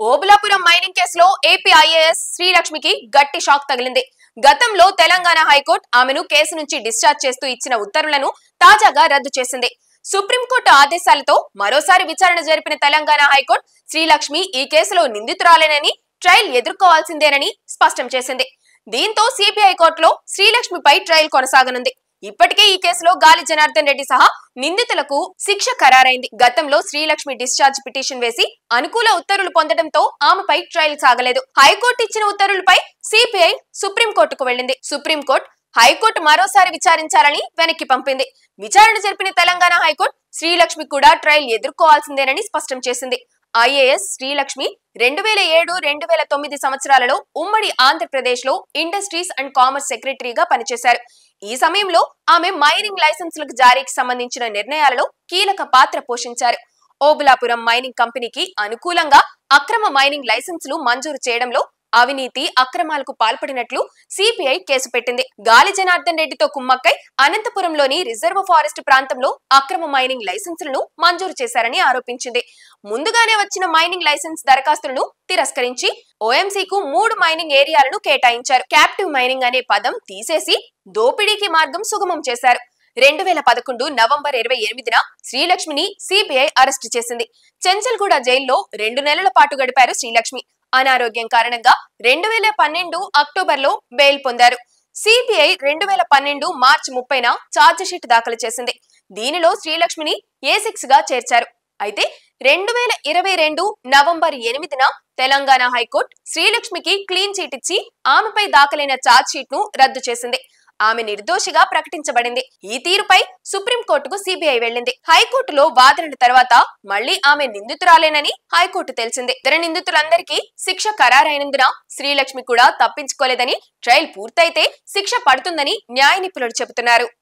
Obulapuram mining కేసులో AP IAS శ్రీలక్ష్మికి గట్టి shock తగిలింది. గతంలో తెలంగాణ హైకోర్టు ఆమెను కేసు నుంచి డిశ్చార్జ్ చేస్తూ ఇచ్చిన ఉత్తర్వులను తాజాగా రద్దు చేసింది. సుప్రీంకోర్టు ఆదేశాలతో మరోసారి విచారణ జరిపిన తెలంగాణ హైకోర్టు శ్రీలక్ష్మి ఈ కేసులో నిందితురాలేనని, ట్రయల్ ఎదుర్కోవాల్సిందేనని స్పష్టం చేసింది. దీంతో సిబిఐ కోర్టులో శ్రీలక్ష్మిపై ట్రయల్ కొనసాగనుంది. ఇప్పటికే ఈ కేసులో గాలి జనార్దన్ రెడ్డి సహా నిందితులకు శిక్ష ఖరారైంది. గతంలో శ్రీలక్ష్మి డిశ్చార్జ్ పిటిషన్ వేసి అనుకూల ఉత్తర్వులు పొందడంతో ఆమెపై ట్రయల్ సాగలేదు. హైకోర్టు ఇచ్చిన ఉత్తర్వులపై సిబిఐ సుప్రీంకోర్టుకు వెళ్లింది. సుప్రీంకోర్టు హైకోర్టు మరోసారి విచారించాలని వెనక్కి పంపింది. విచారణ జరిపిన తెలంగాణ హైకోర్టు శ్రీలక్ష్మి కూడా ట్రయల్ ఎదుర్కోవాల్సిందేనని స్పష్టం చేసింది. ఐఏఎస్ శ్రీలక్ష్మి 2007-2009 సంవత్సరాలలో ఉమ్మడి ఆంధ్రప్రదేశ్ లో ఇండస్ట్రీస్ అండ్ కామర్స్ సెక్రటరీగా పనిచేశారు. ఈ సమయంలో ఆమె మైనింగ్ లైసెన్సులకు జారీకి సంబంధించిన నిర్ణయాలలో కీలక పాత్ర పోషించారు. ఓబులాపురం మైనింగ్ కంపెనీకి అనుకూలంగా అక్రమ మైనింగ్ లైసెన్సులు మంజూరు చేయడంలో అవినీతి అక్రమాలకు పాల్పడినట్లు సిబిఐ కేసు పెట్టింది. గాలి జనార్దన్ రెడ్డితో కుమ్మక్కై అనంతపురంలోని రిజర్వ్ ఫారెస్ట్ ప్రాంతంలో అక్రమ మైనింగ్ లైసెన్సులను మంజూరు చేశారని ఆరోపించింది. ముందుగానే వచ్చిన మైనింగ్ లైసెన్స్ దరఖాస్తులను తిరస్కరించి ఓఎంసీకు 3 మైనింగ్ ఏరియాలను కేటాయించారు. క్యాప్టివ్ మైనింగ్ అనే పదం తీసేసి దోపిడీకి మార్గం సుగమం చేశారు. 2011 నవంబర్ 28న శ్రీలక్ష్మిని సిబిఐ అరెస్టు చేసింది. చెంచల్గూడ జైల్లో 2 నెలల పాటు గడిపారు శ్రీలక్ష్మి. అనారోగ్యం కారణంగా 2012 అక్టోబర్లో బెయిల్ పొందారు. సిబిఐ 2012 మార్చి 30న ఛార్జిషీట్ దాఖలు చేసింది. దీనిలో శ్రీలక్ష్మిని A6 గా చేర్చారు. అయితే 2022 నవంబర్ 8న తెలంగాణ హైకోర్టు శ్రీలక్ష్మికి క్లీన్ చీట్ ఇచ్చి ఆమెపై దాఖలైన ఛార్జ్ షీట్ ను రద్దు చేసింది. ఆమె నిర్దోషిగా ప్రకటించబడింది. ఈ తీరుపై సుప్రీంకోర్టుకు సిబిఐ వెళ్లింది. హైకోర్టులో వాదనల తర్వాత మళ్లీ ఆమె నిందితురాలేనని హైకోర్టు తెలిసింది. ఇతర నిందితులందరికీ శిక్ష ఖరారైనందున శ్రీలక్ష్మి కూడా తప్పించుకోలేదని, ట్రయల్ పూర్తయితే శిక్ష పడుతుందని న్యాయ నిపుణులు చెబుతున్నారు.